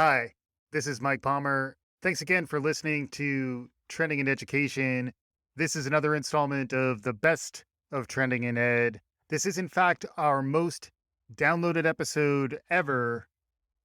Hi, this is Mike Palmer. Thanks again for listening to Trending in Education. This is another installment of the best of Trending in Ed. This is, in fact, our most downloaded episode ever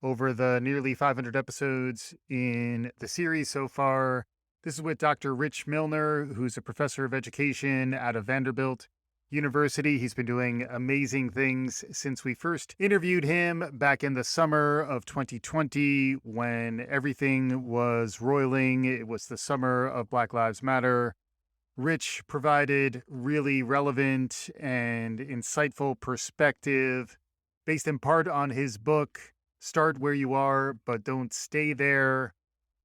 over the nearly 500 episodes in the series so far. This is with Dr. Rich Milner, who's a professor of education out of Vanderbilt University. He's been doing amazing things since we first interviewed him back in the summer of 2020 when everything was roiling. It was the summer of Black Lives Matter. Rich provided really relevant and insightful perspective based in part on his book, Start Where You Are, But Don't Stay There.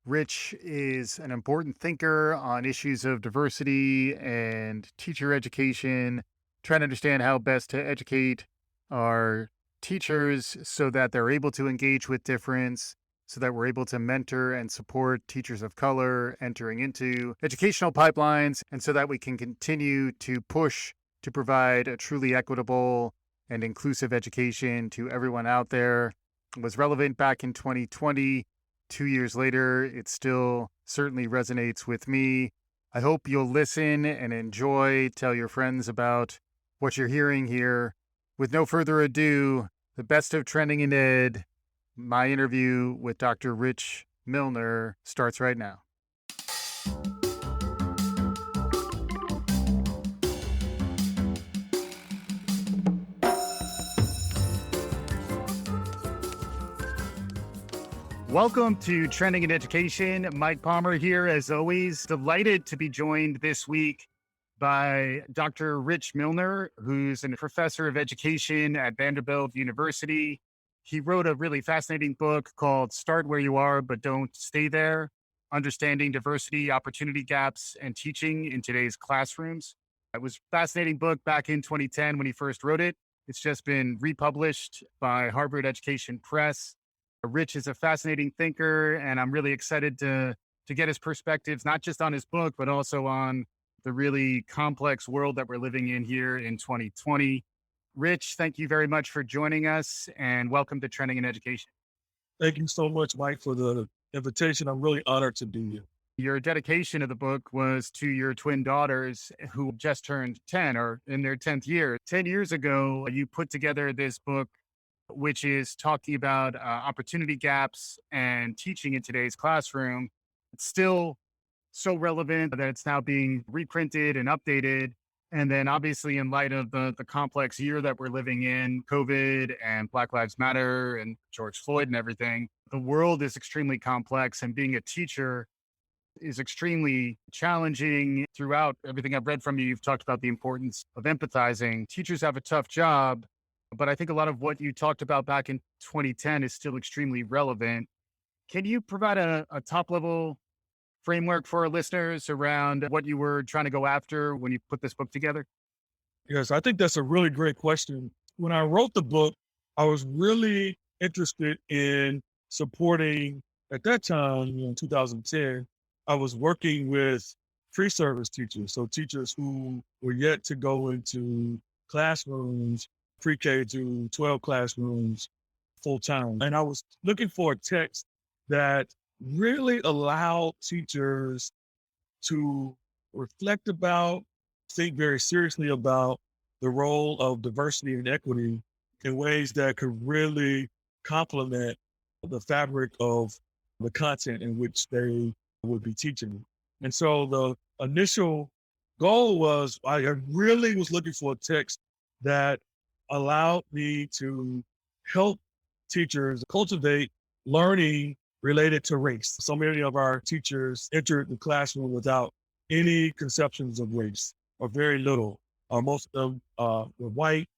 Rich is an important thinker on issues of diversity and teacher education, trying to understand how best to educate our teachers so that they're able to engage with difference, so that we're able to mentor and support teachers of color entering into educational pipelines, and so that we can continue to push to provide a truly equitable and inclusive education to everyone out there. It was relevant back in 2020. 2 years later, it still certainly resonates with me. I hope you'll listen and enjoy, tell your friends about what you're hearing here. With no further ado, the best of Trending in Ed, my interview with Dr. Rich Milner starts right now. Welcome to Trending in Education. Mike Palmer here, as always. Delighted to be joined this week by Dr. Rich Milner, who's a professor of education at Vanderbilt University. He wrote a really fascinating book called Start Where You Are, But Don't Stay There: Understanding Diversity, Opportunity Gaps, and Teaching in Today's Classrooms. It was a fascinating book back in 2010 when he first wrote it. It's just been republished by Harvard Education Press. Rich is a fascinating thinker, and I'm really excited to get his perspectives, not just on his book, but also on the really complex world that we're living in here in 2020. Rich, thank you very much for joining us, and welcome to Trending in Education. Thank you so much, Mike, for the invitation. I'm really honored to be here. Your dedication of the book was to your twin daughters who just turned 10 or in their 10th year. 10 years ago, you put together this book which is talking about opportunity gaps and teaching in today's classroom. It's still so relevant that it's now being reprinted and updated. And then, obviously, in light of the complex year that we're living in, COVID and Black Lives Matter and George Floyd and everything, the world is extremely complex. And being a teacher is extremely challenging. Throughout everything I've read from you, you've talked about the importance of empathizing. Teachers have a tough job, but I think a lot of what you talked about back in 2010 is still extremely relevant. Can you provide a top level framework for our listeners around what you were trying to go after when you put this book together? Yes, I think that's a really great question. When I wrote the book, I was really interested in supporting, at that time, in 2010, I was working with pre-service teachers. So teachers who were yet to go into classrooms, pre-K to 12 classrooms full time. And I was looking for a text that really allowed teachers to reflect about, think very seriously about the role of diversity and equity in ways that could really complement the fabric of the content in which they would be teaching. And so the initial goal was I really was looking for a text that allowed me to help teachers cultivate learning related to race. So many of our teachers entered the classroom without any conceptions of race, or very little. Most of them were white,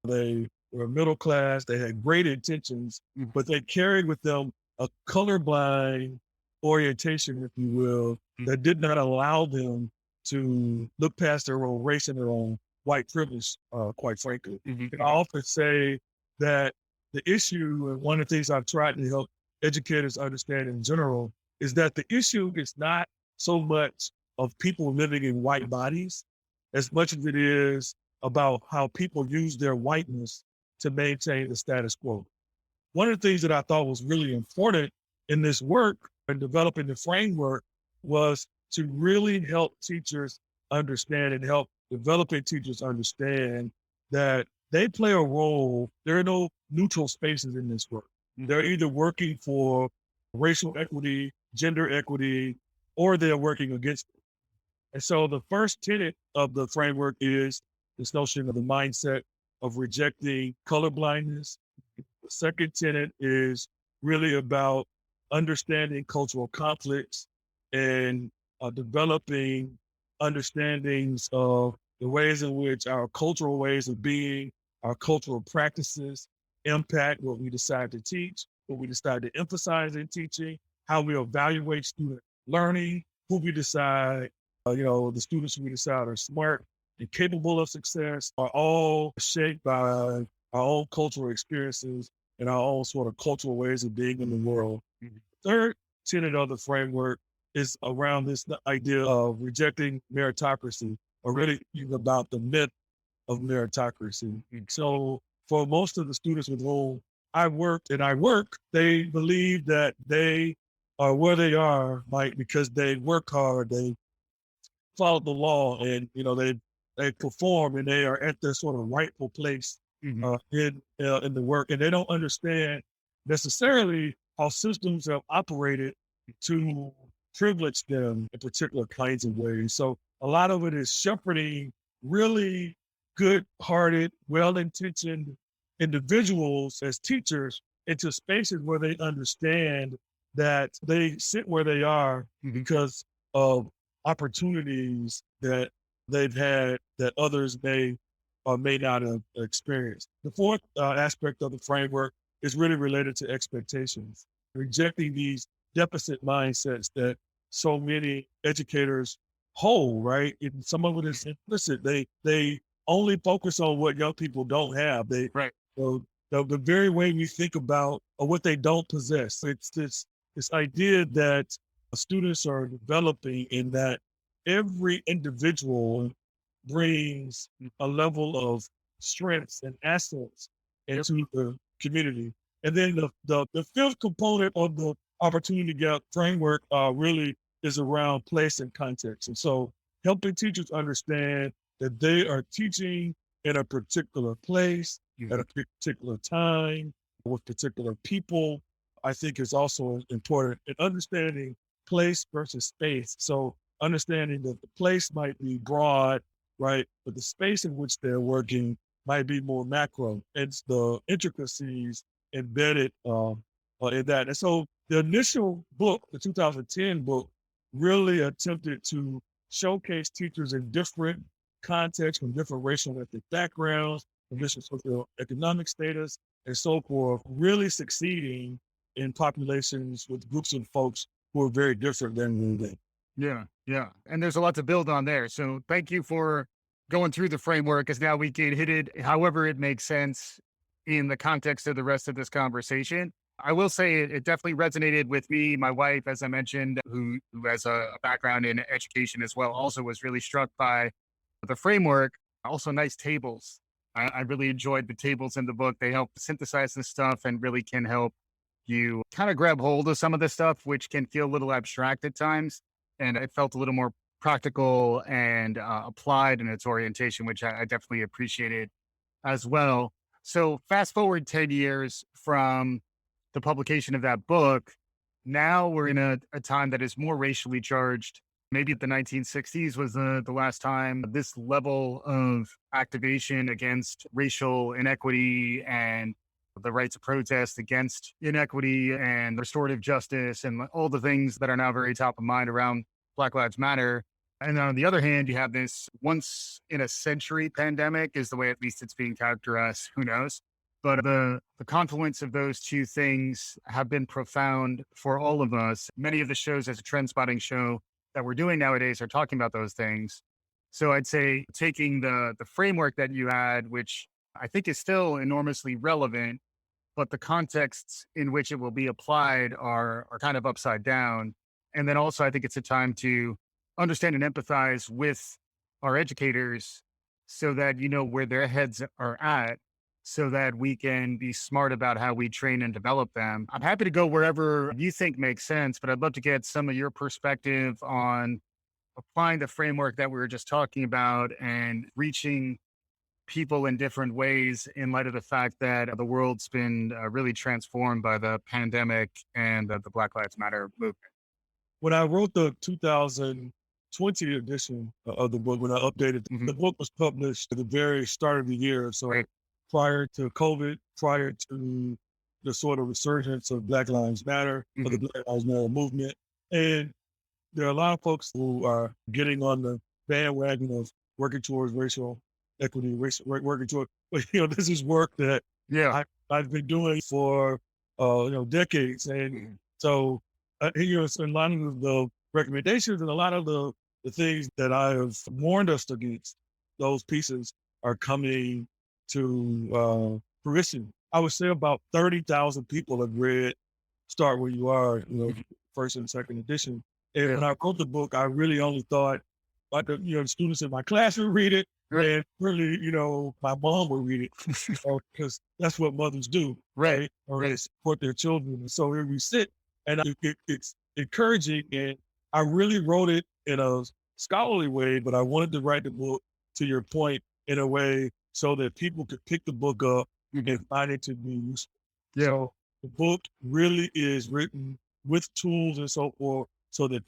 they were middle class, they had great intentions, Mhm. but they carried with them a colorblind orientation, if you will, that did not allow them to look past their own race and their own white privilege, quite frankly. Mhm. And I often say that the issue, and one of the things I've tried to help educators understand in general, is that the issue is not so much of people living in white bodies as much as it is about how people use their whiteness to maintain the status quo. One of the things that I thought was really important in this work and developing the framework was to really help teachers understand and help developing teachers understand that they play a role. There are no neutral spaces in this work. They're either working for racial equity, gender equity, or they're working against it. And so the first tenet of the framework is this notion of the mindset of rejecting color blindness. The second tenet is really about understanding cultural conflicts and developing understandings of the ways in which our cultural ways of being, our cultural practices impact what we decide to teach, what we decide to emphasize in teaching, how we evaluate student learning, who we decide, the students who we decide are smart and capable of success are all shaped by our own cultural experiences and our own sort of cultural ways of being in the world. Third tenet of the framework is around this idea of rejecting meritocracy, or really about the myth of meritocracy. So for most of the students with whom I worked and I work, they believe that they are where they are, like because they work hard, they follow the law, and they perform, and they are at their sort of rightful place in the work, and they don't understand necessarily how systems have operated to privilege them in particular kinds of ways. So a lot of it is shepherding really good-hearted, well-intentioned individuals as teachers into spaces where they understand that they sit where they are because of opportunities that they've had that others may or may not have experienced. The fourth aspect of the framework is really related to expectations, rejecting these deficit mindsets that so many educators hold, right? And some of it is implicit. They only focus on what young people don't have. Right. The very way we think about what they don't possess. It's this idea that students are developing in that every individual brings a level of strengths and assets into the community. And then the fifth component of the opportunity gap framework really is around place and context. And so helping teachers understand that they are teaching in a particular place, at a particular time, with particular people, I think is also important. And understanding place versus space. So understanding that the place might be broad, right? But the space in which they're working might be more macro. It's the intricacies embedded in that. And so the initial book, the 2010 book, really attempted to showcase teachers in different contexts, from different racial and ethnic backgrounds, from different socioeconomic status, and so forth, really succeeding in populations with groups of folks who are very different than they. Yeah, yeah. And there's a lot to build on there. So thank you for going through the framework, as now we can hit it however it makes sense in the context of the rest of this conversation. I will say it definitely resonated with me. My wife, as I mentioned, who has a background in education as well, also was really struck by the framework. Also, nice tables. I really enjoyed the tables in the book. They help synthesize this stuff and really can help you kind of grab hold of some of the stuff, which can feel a little abstract at times. And it felt a little more practical and applied in its orientation, which I definitely appreciated as well. So fast forward 10 years from the publication of that book, now we're in a time that is more racially charged. Maybe the 1960s was the last time this level of activation against racial inequity and the right to protest against inequity and restorative justice and all the things that are now very top of mind around Black Lives Matter. And on the other hand, you have this once in a century pandemic, is the way at least it's being characterized. Who knows? But the confluence of those two things have been profound for all of us. Many of the shows as a trend spotting show that we're doing nowadays are talking about those things. So I'd say taking the framework that you had, which I think is still enormously relevant, but the contexts in which it will be applied are kind of upside down. And then also I think it's a time to understand and empathize with our educators so that you know where their heads are at, so that we can be smart about how we train and develop them. I'm happy to go wherever you think makes sense, but I'd love to get some of your perspective on applying the framework that we were just talking about and reaching people in different ways in light of the fact that the world's been really transformed by the pandemic and the Black Lives Matter movement. When I wrote the 2020 edition of the book, when I updated, Hmm. the book was published at the very start of the year. So Right. prior to COVID, prior to the sort of resurgence of Black Lives Matter, of the Hmm. Black Lives Matter movement. And there are a lot of folks who are getting on the bandwagon of working towards racial equity, working toward, but this is work that Yeah. I've been doing for, decades. And Mhm. so, so a lot of the recommendations and a lot of the things that I have warned us against, those pieces are coming to fruition. I would say about 30,000 people have read Start Where You Are, Mhm. first and second edition. And Yeah. when I wrote the book, I really only thought like the students in my class would read it, Right. and really, my mom would read it, because that's what mothers do, Right. right? Or they Right. support their children. And so here we sit, and it's encouraging. And I really wrote it in a scholarly way, but I wanted to write the book, to your point, in a way so that people could pick the book up Mhm. and find it to be useful. Yeah. So the book really is written with tools and so forth, so that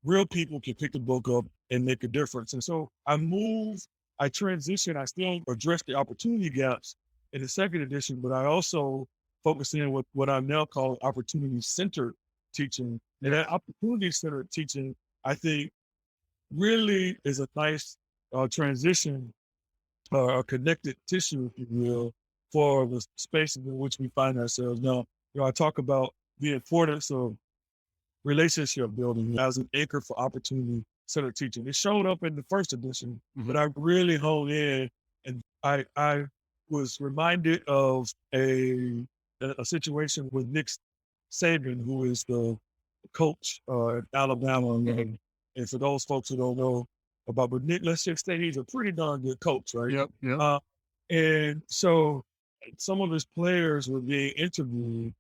real people can pick the book up and make a difference. And so I transition, I still address the opportunity gaps in the second edition, but I also focus in with what I now call opportunity centered teaching. And Yeah. that opportunity centered teaching, I think, really is a nice transition, a connected tissue, if you will, for the spaces in which we find ourselves now. I talk about the importance of relationship building as an anchor for opportunity centered teaching. It showed up in the first edition, Mhm. but I really honed in, and I was reminded of a situation with Nick Saban, who is the coach at Alabama. Mhm. And for those folks who don't know but Nick, let's just say he's a pretty darn good coach, right? Yep. Yep. Uh, and so some of his players were being interviewed,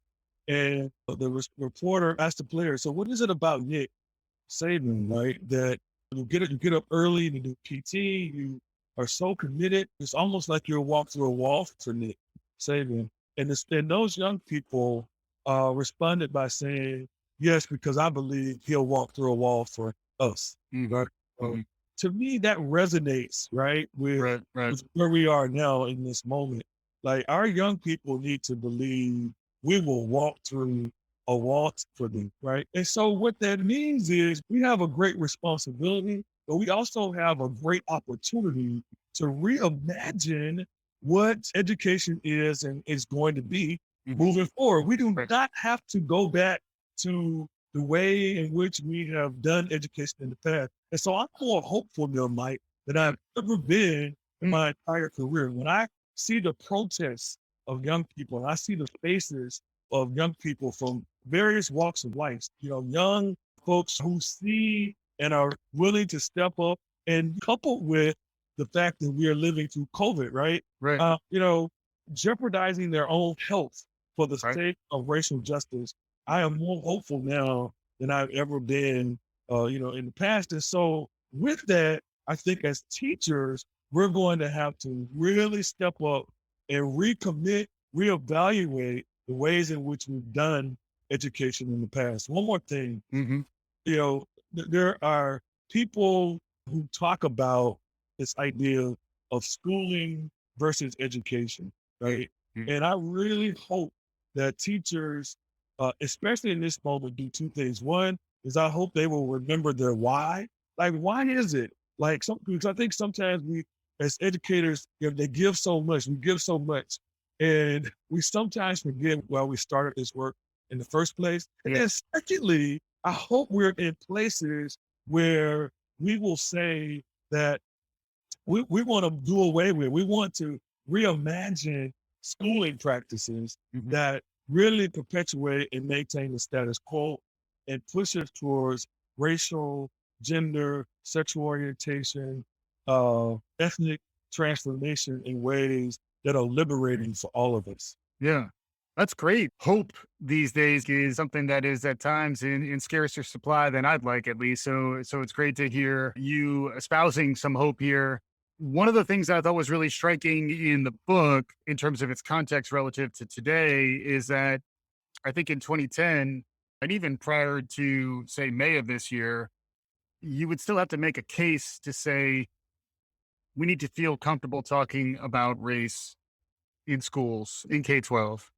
and the reporter asked the player, "So what is it about Nick Saban, right? That you get up early to do PT, you are so committed. It's almost like you'll walk through a wall for Nick Saban." And those young people responded by saying, "Yes, because I believe he'll walk through a wall for us." Mhm. Right? So, Mhm. to me, that resonates, right, Right. Right. with where we are now in this moment. Like, our young people need to believe we will walk through a wall for them, right? And so what that means is we have a great responsibility, but we also have a great opportunity to reimagine what education is and is going to be Mhm. moving forward. We do Right. not have to go back to the way in which we have done education in the past. And so I'm more hopeful now, Mike, than I've ever been in Mm. my entire career. When I see the protests of young people, and I see the faces of young people from various walks of life, young folks who see and are willing to step up, and coupled with the fact that we are living through COVID, right? Right. Jeopardizing their own health for the Right. sake of racial justice. I am more hopeful now than I've ever been, in the past. And so with that, I think as teachers, we're going to have to really step up and recommit, reevaluate the ways in which we've done education in the past. One more thing, Mhm. there are people who talk about this idea of schooling versus education, right? Mhm. And I really hope that teachers, especially in this moment, do two things. One is I hope they will remember their why. Like, why is it? Like, because I think sometimes we, as educators, they give so much, we give so much, and we sometimes forget why we started this work in the first place. And Yeah. then secondly, I hope we're in places where we will say that we want to do away with, we want to reimagine schooling practices Mhm. that really perpetuate and maintain the status quo and push us towards racial, gender, sexual orientation, ethnic transformation in ways that are liberating for all of us. Yeah. That's great. Hope these days is something that is at times in scarcer supply than I'd like, at least. So it's great to hear you espousing some hope here. One of the things I thought was really striking in the book, in terms of its context relative to today, is that I think in 2010, and even prior to, say, May of this year, you would still have to make a case to say we need to feel comfortable talking about race in schools in K 12.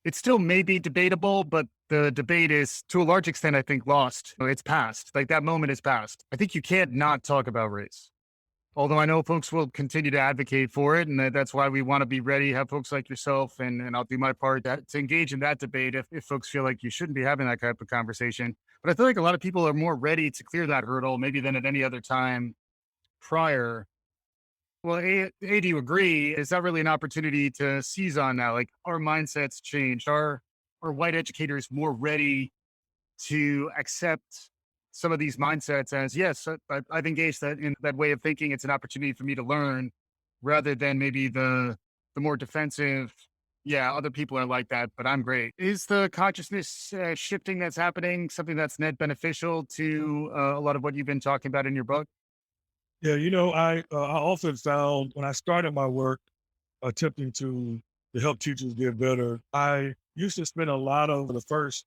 It still may be debatable, but the debate is to a large extent, I think, lost. It's past. Like that moment is past. I think you can't not talk about race. Although I know folks will continue to advocate for it. And that's why we want to be ready, have folks like yourself, and I'll do my part to engage in that debate if folks feel like you shouldn't be having that type of conversation. But I feel like a lot of people are more ready to clear that hurdle maybe than at any other time prior. Well, do you agree? Is that really an opportunity to seize on now? Like our mindsets changed. Are white educators more ready to accept some of these mindsets as, yes, I've engaged that in that way of thinking. It's an opportunity for me to learn, rather than maybe the more defensive. Yeah, other people are like that, but I'm great. Is the consciousness shifting that's happening something that's net beneficial to a lot of what you've been talking about in your book? Yeah, I often found when I started my work attempting to help teachers get better, I used to spend a lot of the first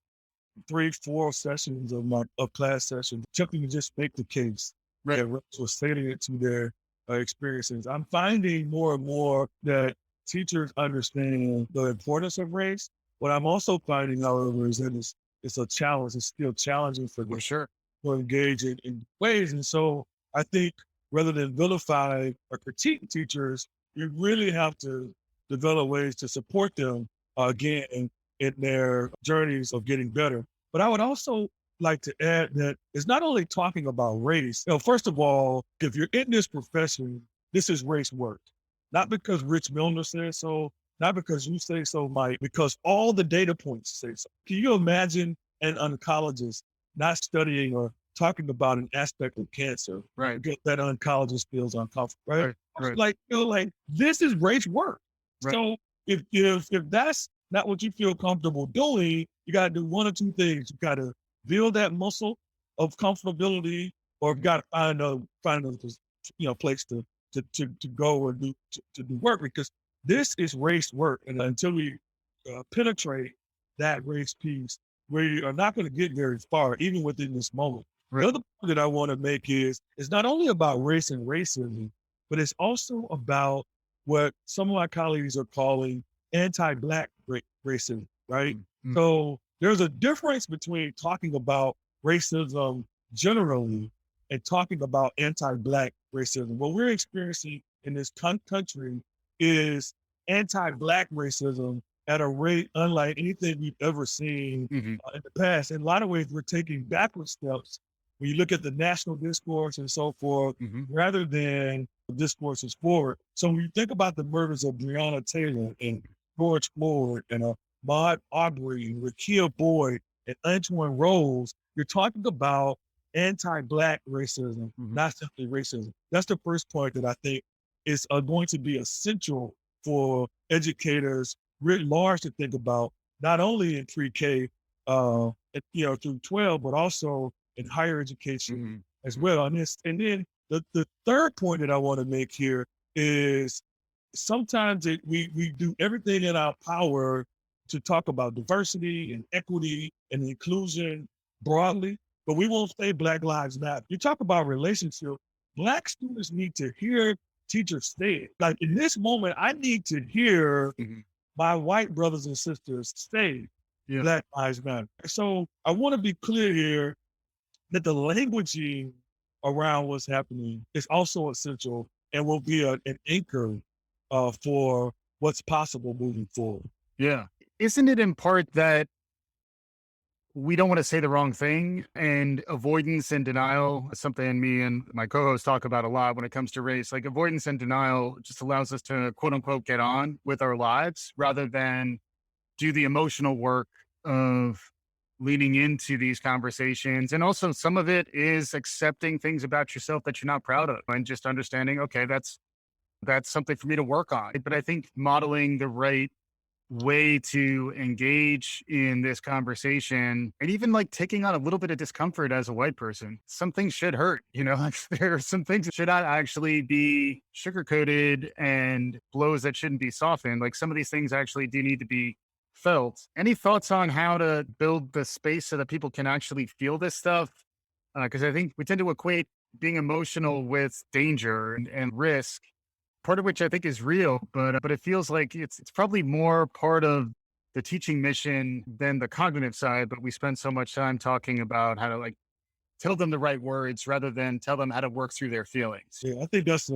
3, 4 sessions of class sessions attempting to just make the case Right. that reps were stating it to their experiences. I'm finding more and more that teachers understand the importance of race. What I'm also finding, however, is that it's a challenge. It's still challenging for For them sure. to engage in ways. And so I think rather than vilify or critique teachers, you really have to develop ways to support them again in their journeys of getting better. But I would also like to add that it's not only talking about race. First of all, if you're in this profession, this is race work. Not because Rich Milner says so, not because you say so, Mike, because all the data points say so. Can you imagine an oncologist not studying or talking about an aspect of cancer Right. because that oncologist feels uncomfortable, right? Right. Right. Like this is race work. Right. So if that's not what you feel comfortable doing, you got to do one or two things. You got to build that muscle of comfortability, or you got to find a place to go and to do work, because this is race work, and until we penetrate that race piece, we are not going to get very far, even within this moment. Right. The other point that I want to make is it's not only about race and racism, but it's also about what some of my colleagues are calling anti-Black racism, right? Mm-hmm. So there's a difference between talking about racism generally and talking about anti-Black racism. What we're experiencing in this country is anti-Black racism at a rate unlike anything we've ever seen Mm-hmm. in the past. In a lot of ways, we're taking backward steps when you look at the national discourse and so forth, Mm-hmm. rather than the discourses forward. So when you think about the murders of Breonna Taylor and George Floyd and Ahmaud Arbery and Rakia Boyd and Antoine Rose, you're talking about anti-Black racism, Mm-hmm. not simply racism. That's the first point that I think is going to be essential for educators writ large to think about, not only in pre-K, through 12, but also in higher education Mm-hmm. as well. And then the third point that I want to make here is sometimes we do everything in our power to talk about diversity and equity and inclusion broadly, but we won't say Black Lives Matter. You talk about relationship, Black students need to hear teachers say it. Like in this moment, I need to hear Mm-hmm. my white brothers and sisters say Yeah. Black Lives Matter. So I want to be clear here that the languaging around what's happening is also essential and will be an anchor for what's possible moving forward. Yeah. Isn't it in part that we don't want to say the wrong thing, and avoidance and denial is something me and my co-host talk about a lot when it comes to race? Like avoidance and denial just allows us to quote unquote get on with our lives rather than do the emotional work of leaning into these conversations. And also some of it is accepting things about yourself that you're not proud of and just understanding, okay, That's something for me to work on. But I think modeling the right way to engage in this conversation and even like taking on a little bit of discomfort as a white person. Some things should hurt, like there are some things that should not actually be sugar coated and blows that shouldn't be softened. Like some of these things actually do need to be felt. Any thoughts on how to build the space so that people can actually feel this stuff? Because I think we tend to equate being emotional with danger and risk, part of which I think is real, but it feels like it's probably more part of the teaching mission than the cognitive side. But we spend so much time talking about how to like tell them the right words rather than tell them how to work through their feelings. Yeah, I think that's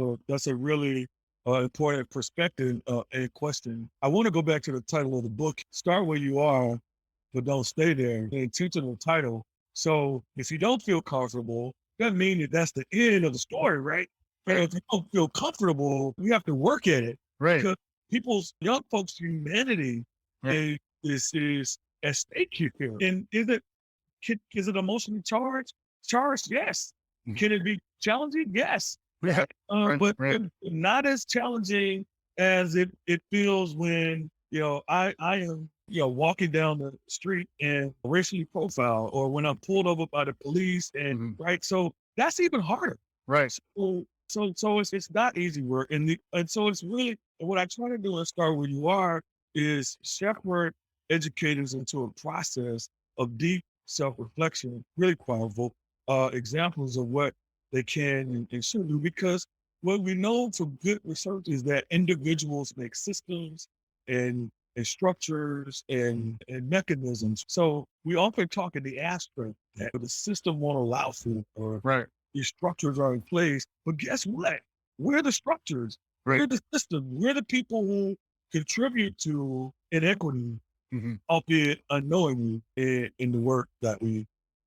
a really important perspective and question. I want to go back to the title of the book. Start where you are, but don't stay there. The intentional title. So if you don't feel comfortable, doesn't mean that that's the end of the story, right? But if you don't feel comfortable, you have to work at it Right. because young folks' humanity Yeah. is at stake here. And is it emotionally charged? Charged, yes. Mhm. Can it be challenging? Yes. Yeah. Right. But Right. not as challenging as it feels when I am walking down the street and racially profiled, or when I'm pulled over by the police, and Mhm. right. So that's even harder. Right. So it's not easy work, and so it's really what I try to do and start where you are is shepherd educators into a process of deep self-reflection, really powerful examples of what they can and should do. Because what we know from good research is that individuals make systems and structures and mechanisms. So we often talk in the abstract that the system won't allow for it, or Right. these structures are in place. But guess what? We're the structures. Right. We're the system. We're the people who contribute to inequity, Mhm. albeit unknowingly, in the work that we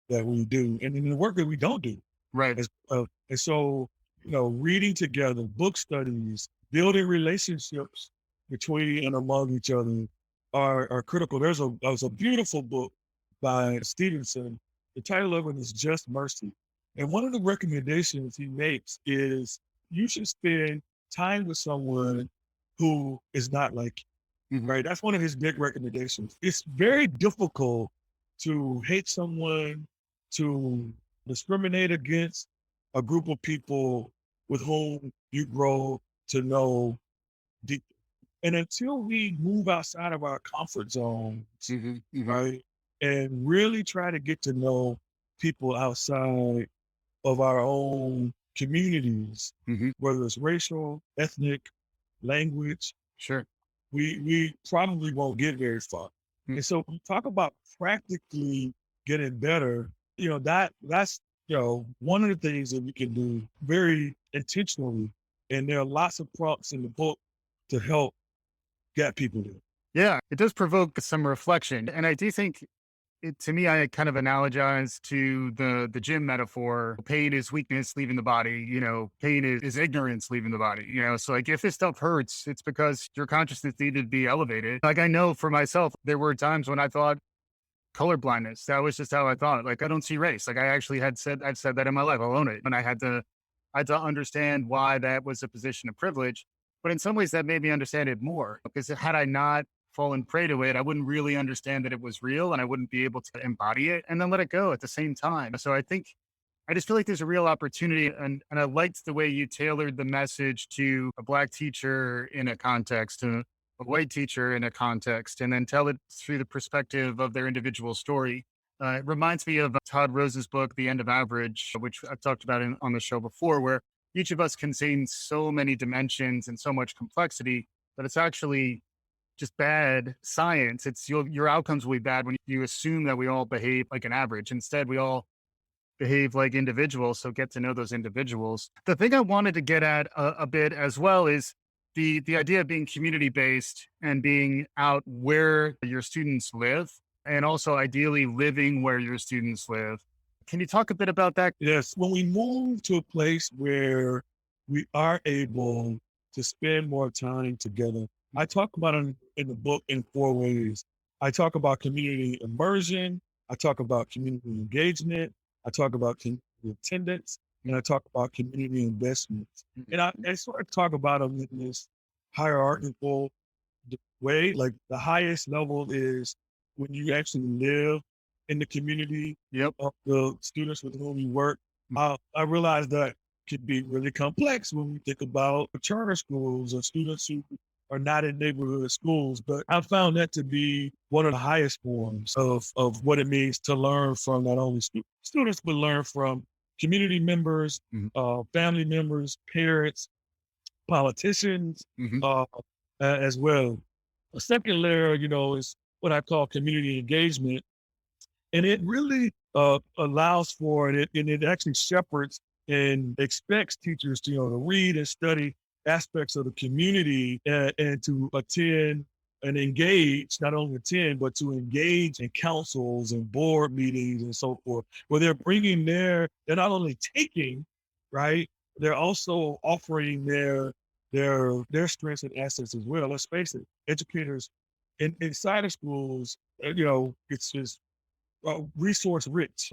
do, and in the work that we don't do. Right. And so, reading together, book studies, building relationships between and among each other are critical. There's a beautiful book by Stevenson. The title of it is Just Mercy. And one of the recommendations he makes is you should spend time with someone who is not like you, Mhm. right? That's one of his big recommendations. It's very difficult to hate someone, to discriminate against a group of people with whom you grow to know deep. And until we move outside of our comfort zones, Mhm. Mhm. right, and really try to get to know people outside of our own communities, Mhm. whether it's racial, ethnic, language, Sure. we probably won't get very far. Mm. And so we talk about practically getting better, that's one of the things that we can do very intentionally. And there are lots of prompts in the book to help get people there. Yeah, it does provoke some reflection, and I do think to me, I kind of analogize to the gym metaphor. Pain is weakness leaving the body. Pain is ignorance leaving the body. So like if this stuff hurts, it's because your consciousness needed to be elevated. Like I know for myself, there were times when I thought color blindness. That was just how I thought. Like I don't see race. Like I actually I've said that in my life. I'll own it. And I had to understand why that was a position of privilege. But in some ways, that made me understand it more because had I not fallen prey to it, I wouldn't really understand that it was real and I wouldn't be able to embody it and then let it go at the same time. So I think I just feel like there's a real opportunity. And I liked the way you tailored the message to a Black teacher in a context, to a white teacher in a context, and then tell it through the perspective of their individual story. It reminds me of Todd Rose's book, The End of Average, which I've talked about on the show before, where each of us contains so many dimensions and so much complexity that it's actually just bad science. It's your outcomes will be bad when you assume that we all behave like an average. Instead, we all behave like individuals. So get to know those individuals. The thing I wanted to get at a bit as well is the idea of being community based and being out where your students live, and also ideally living where your students live. Can you talk a bit about that? Yes, when we move to a place where we are able to spend more time together, I talk about it in the book in four ways. I talk about community immersion. I talk about community engagement. I talk about community attendance. and I talk about community investments. And I sort of talk about them in this hierarchical way. Like the highest level is when you actually live in the community Yep. of the students with whom you work. Mm. I realize that could be really complex when we think about charter schools or students who are not in neighborhood schools. But I found that to be one of the highest forms of what it means to learn from not only students, but learn from community members, Mhm. family members, parents, politicians, Mhm. as well. A second layer, is what I call community engagement. And it really allows for it, and it actually shepherds and expects teachers to, to read and study aspects of the community and to attend and engage, not only attend, but to engage in councils and board meetings and so forth, where they're they're not only taking, right, they're also offering their strengths and assets as well. Let's face it, educators inside of schools, it's just resource rich.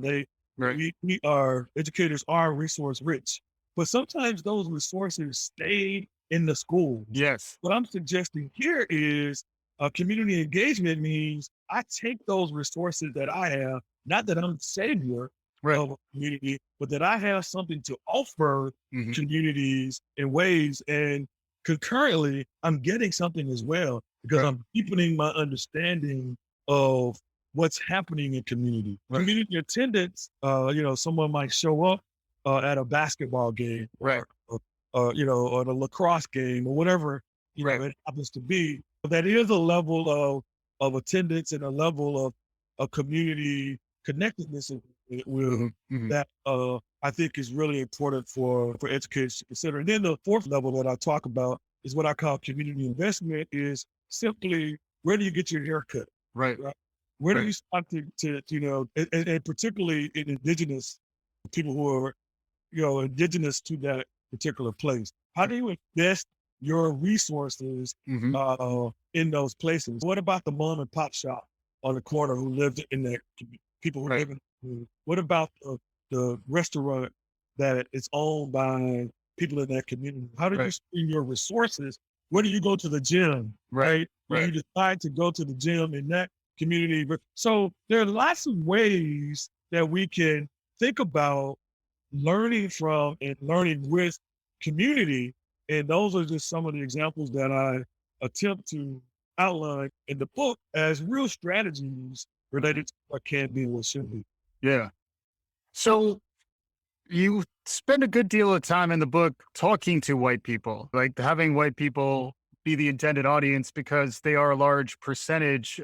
Right. We are educators are resource rich, but sometimes those resources stay in the schools. Yes. What I'm suggesting here is community engagement means I take those resources that I have, not that I'm the savior Right. of a community, but that I have something to offer Mhm. communities in ways, and concurrently, I'm getting something as well because Right. I'm deepening my understanding of what's happening in community. Right. Community attendance, someone might show up at a basketball game Right. or the lacrosse game or whatever, Right. it happens to be. But that is a level of attendance and a level of community connectedness with Mhm. Mhm. that I think is really important for educators to consider. And then the fourth level that I talk about is what I call community investment, is simply where do you get your haircut? Right. Right. Where do Right. you start and particularly in indigenous people who are, indigenous to that particular place? How do you invest your resources Mhm. in those places? What about the mom and pop shop on the corner who lived in that, people who Right. live in, what about the restaurant that is owned by people in that community? How do you Right. spend your resources? Where do you go to the gym, Right. right? When Right. you decide to go to the gym in that community. So there are lots of ways that we can think about learning from and learning with community. And those are just some of the examples that I attempt to outline in the book as real strategies related to what can be and what should be. Yeah. So you spend a good deal of time in the book talking to white people, like having white people be the intended audience because they are a large percentage,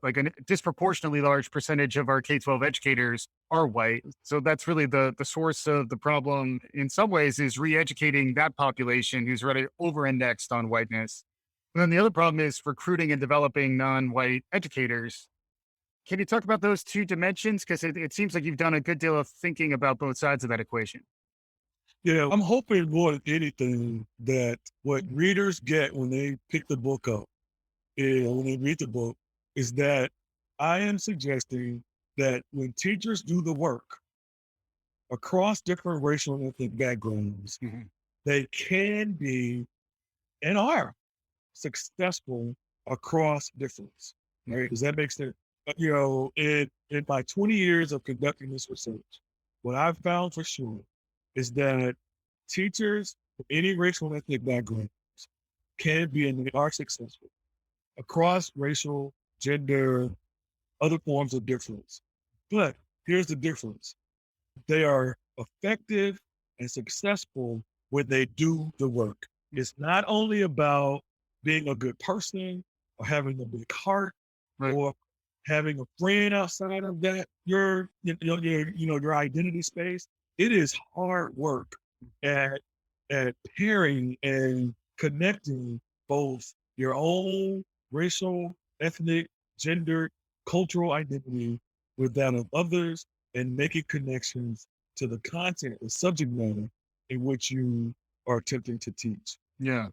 like a disproportionately large percentage of our K-12 educators are white. So that's really the source of the problem in some ways, is re-educating that population who's already over-indexed on whiteness. And then the other problem is recruiting and developing non-white educators. Can you talk about those two dimensions? Because it seems like you've done a good deal of thinking about both sides of that equation. Yeah, I'm hoping more than anything that what readers get when they pick the book up and when they read the book is that I am suggesting that when teachers do the work across different racial and ethnic backgrounds, Mhm. they can be and are successful across difference. Right? Does that make sense? In my 20 years of conducting this research, what I've found for sure is that teachers of any racial and ethnic background can be and they are successful across racial, gender, other forms of difference. But here's the difference: they are effective and successful when they do the work. It's not only about being a good person or having a big heart Right. or having a friend outside of that your identity space. It is hard work at pairing and connecting both your own racial, ethnic, gender, cultural identity with that of others, and making connections to the content, the subject matter in which you are attempting to teach. Yeah.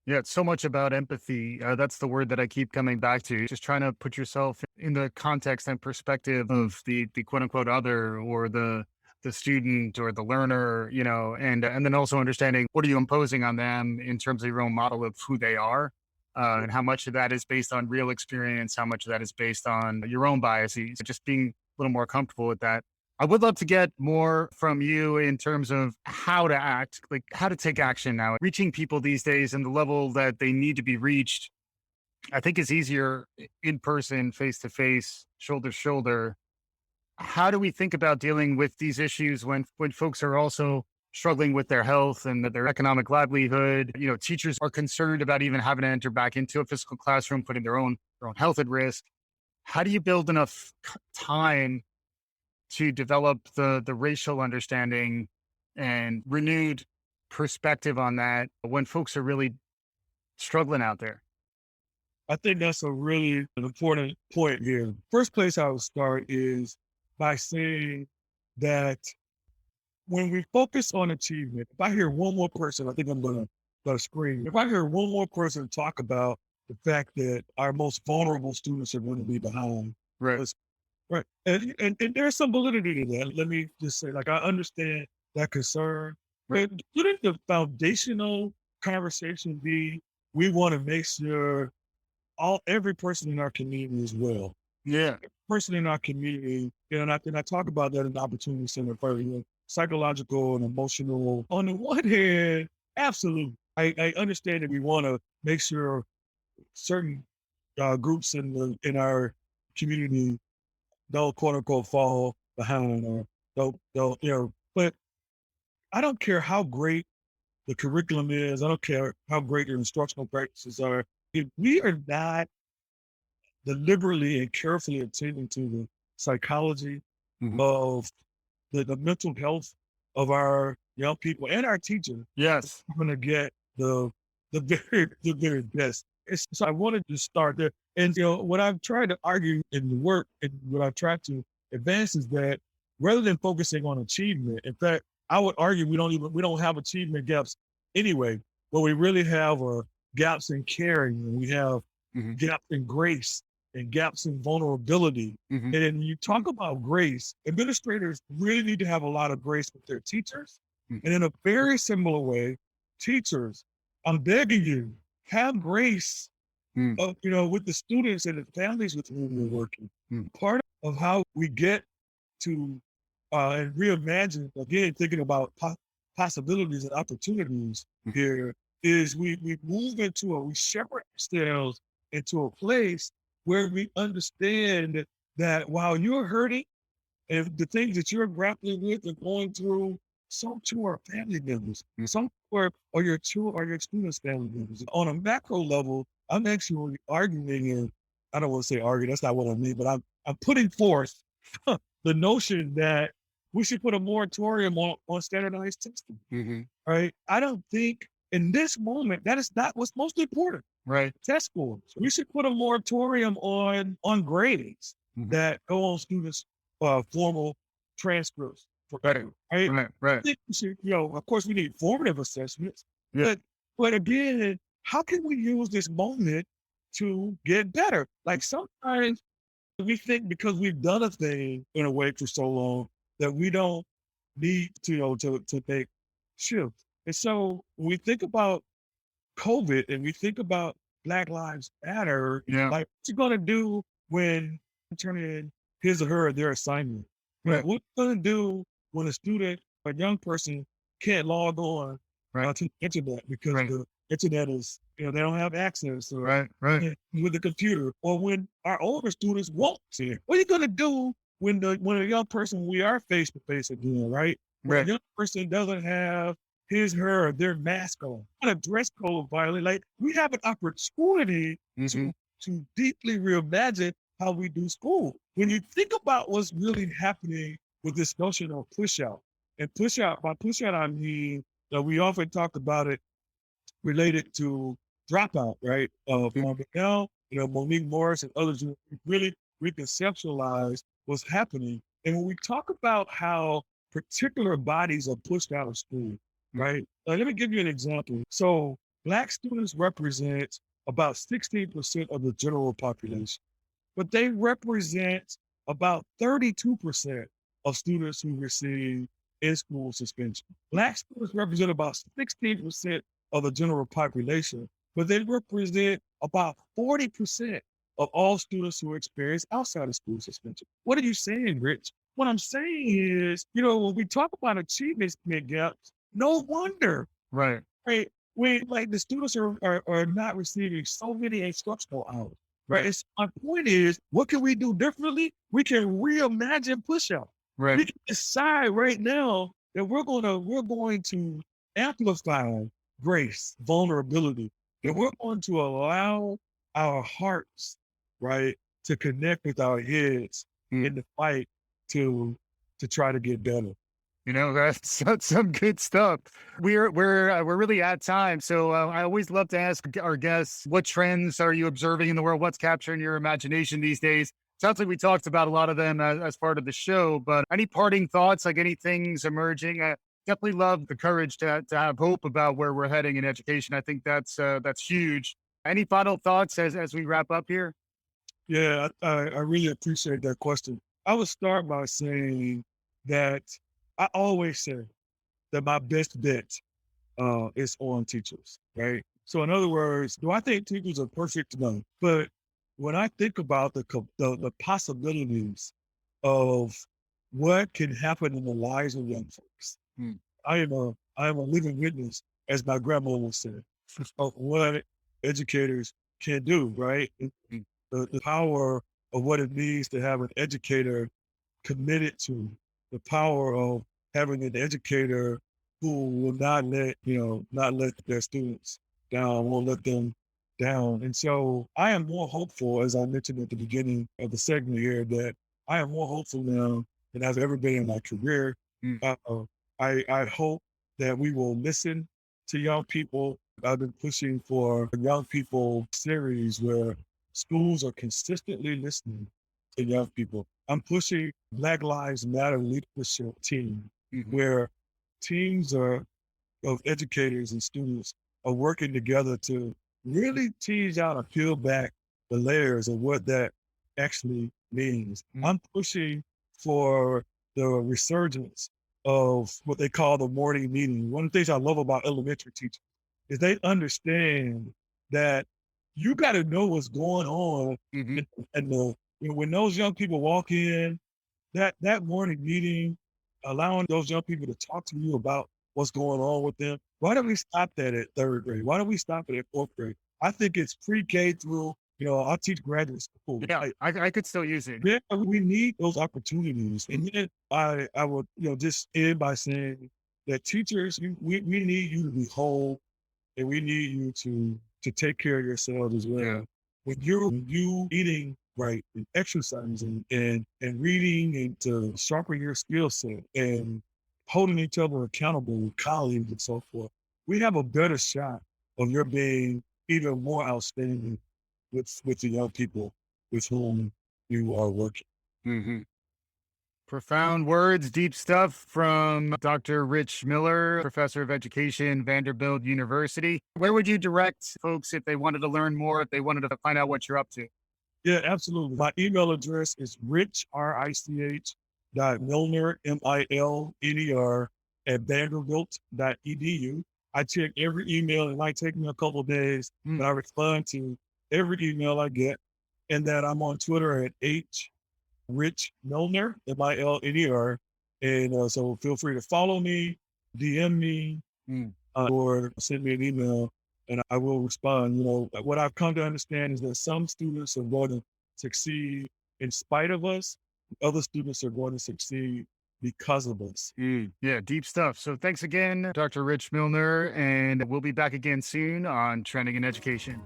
Yeah. It's so much about empathy. That's the word that I keep coming back to. Just trying to put yourself in the context and perspective of the quote unquote other, or the the student or the learner, and then also understanding what are you imposing on them in terms of your own model of who they are, and how much of that is based on real experience, how much of that is based on your own biases. Just being a little more comfortable with that. I would love to get more from you in terms of how to act, like how to take action now. Reaching people these days and the level that they need to be reached, I think is easier in person, face to face, shoulder to shoulder. How do we think about dealing with these issues when folks are also struggling with their health and their economic livelihood? Teachers are concerned about even having to enter back into a physical classroom, putting their own health at risk. How do you build enough time to develop the racial understanding and renewed perspective on that when folks are really struggling out there? I think that's a really an important point here. First place I would start is by saying that when we focus on achievement, if I hear one more person, I think I'm gonna scream. If I hear one more person talk about the fact that our most vulnerable students are going to be behind, Right. let's- right? And there's some validity to that. Let me just say, like, I understand that concern, Right. but shouldn't the foundational conversation be we want to make sure every person in our community is well. Yeah. Person in our community, and I talk about that in the Opportunity Center for psychological and emotional. On the one hand, absolutely, I understand that we want to make sure certain groups in our community don't quote unquote fall behind or don't But I don't care how great the curriculum is. I don't care how great your instructional practices are. If we are not deliberately and carefully attending to the psychology Mhm. of the mental health of our young people and our teachers, Yes. we're going to get the very best. So I wanted to start there. And what I've tried to argue in the work and what I've tried to advance is that rather than focusing on achievement, in fact, I would argue we don't have achievement gaps anyway. What we really have are gaps in caring, and we have Mhm. gaps in grace and gaps in vulnerability. Mhm. And then you talk about grace, administrators really need to have a lot of grace with their teachers. Mhm. And in a very similar way, teachers, I'm begging you, have grace Mm. with the students and the families with whom we're working. Mm. Part of how we get to and reimagine, again, thinking about possibilities and opportunities Mm. here is we move we shepherd ourselves into a place where we understand that while you're hurting and the things that you're grappling with and going through, so too are family members. Mm. Some are your students' family members. On a macro level, I'm actually arguing, and I don't want to say argue, that's not what I mean, but I'm putting forth the notion that we should put a moratorium on standardized testing. Mhm. Right? I don't think in this moment that is not what's most important. Right. Test scores. We should put a moratorium on grades Mhm. that go on students' formal transcripts. Right. Right? Right. I Right. think we should, of course, we need formative assessments, Yeah. but again, how can we use this moment to get better? Like sometimes we think because we've done a thing in a way for so long that we don't need to, to make shifts. And so when we think about COVID and we think about Black Lives Matter, Yeah. like what's it gonna do when you turn in his or her their assignment? Right. What's it gonna do when a student, a young person can't log on Right. to the internet because Right. the internet is, they don't have access or Right. Right. with the computer, or when our older students won't see it? What are you gonna do when a young person we are face to face again, right? When a Right. young person doesn't have his, her, or their mask on, not a dress code violation. Like we have an opportunity Mhm. to deeply reimagine how we do school. When you think about what's really happening with this notion of push out, and by push out, I mean that we often talk about it related to dropout, right? Mm. From now, Monique Morris and others who really reconceptualize what's happening. And when we talk about how particular bodies are pushed out of school, Mm. right? Let me give you an example. So Black students represent about 16% of the general population, but they represent about 32% of students who receive in-school suspension. Black students represent about 16% of the general population, but they represent about 40% of all students who experience outside of school suspension. What are you saying, Rich? What I'm saying is, when we talk about achievement gaps, no wonder, Right. right? When like the students are not receiving so many instructional hours. Right. Right. My point is, what can we do differently? We can reimagine push-out. Right. We can decide right now that we're going to amplify grace, vulnerability, that we're going to allow our hearts, right, to connect with our heads Mm. in the fight to try to get better. That's some good stuff. We're really at time, so I always love to ask our guests, what trends are you observing in the world? What's capturing your imagination these days? Sounds like we talked about a lot of them as part of the show, but any parting thoughts, like anything's emerging? I definitely love the courage to have hope about where we're heading in education. I think that's huge. Any final thoughts as we wrap up here? Yeah, I really appreciate that question. I would start by saying that I always say that my best bet is on teachers, right? So in other words, do I think teachers are perfect? No. But when I think about the possibilities of what can happen in the lives of young folks, Mm. I am a living witness, as my grandma would say, of what educators can do, right? Mm. The power of what it means to have an educator committed to, the power of having an educator who will not let their students down, won't let them down. And so I am more hopeful, as I mentioned at the beginning of the segment here, that I am more hopeful now than I've ever been in my career. Mm. Uh, I hope that we will listen to young people. I've been pushing for a young people series where schools are consistently listening to young people. I'm pushing Black Lives Matter leadership team, Mhm. where teams of educators and students are working together to really tease out and peel back the layers of what that actually means. Mm. I'm pushing for the resurgence of what they call the morning meeting. One of the things I love about elementary teachers is they understand that you got to know what's going on. Mhm. And when those young people walk in, that morning meeting, allowing those young people to talk to you about what's going on with them. Why don't we stop that at third grade? Why don't we stop it at fourth grade? I think it's pre-K through, I teach graduate school. Yeah, I could still use it. Yeah, we need those opportunities. And then I would, just end by saying that teachers, we need you to be whole, and we need you to take care of yourselves as Yeah. well. When you eating right and exercising and reading and to sharpen your skill set and holding each other accountable with colleagues and so forth, we have a better shot of your being even more outstanding with the young people with whom you are working. Mhm. Profound words, deep stuff from Dr. Rich Miller, professor of education, Vanderbilt University. Where would you direct folks if they wanted to learn more, if they wanted to find out what you're up to? Yeah, absolutely. My email address is rich, RICH, Milner, MILNER, at Vanderbilt.edu. I check every email. It might take me a couple of days, Mm. but I respond to every email I get. And that I'm on Twitter at Rich Milner, MILNER. And so feel free to follow me, DM me, Mm. or send me an email and I will respond. What I've come to understand is that some students are going to succeed in spite of us. Other students are going to succeed because of us. Yeah, deep stuff. So thanks again, Dr. Rich Milner, and we'll be back again soon on Trending in Education.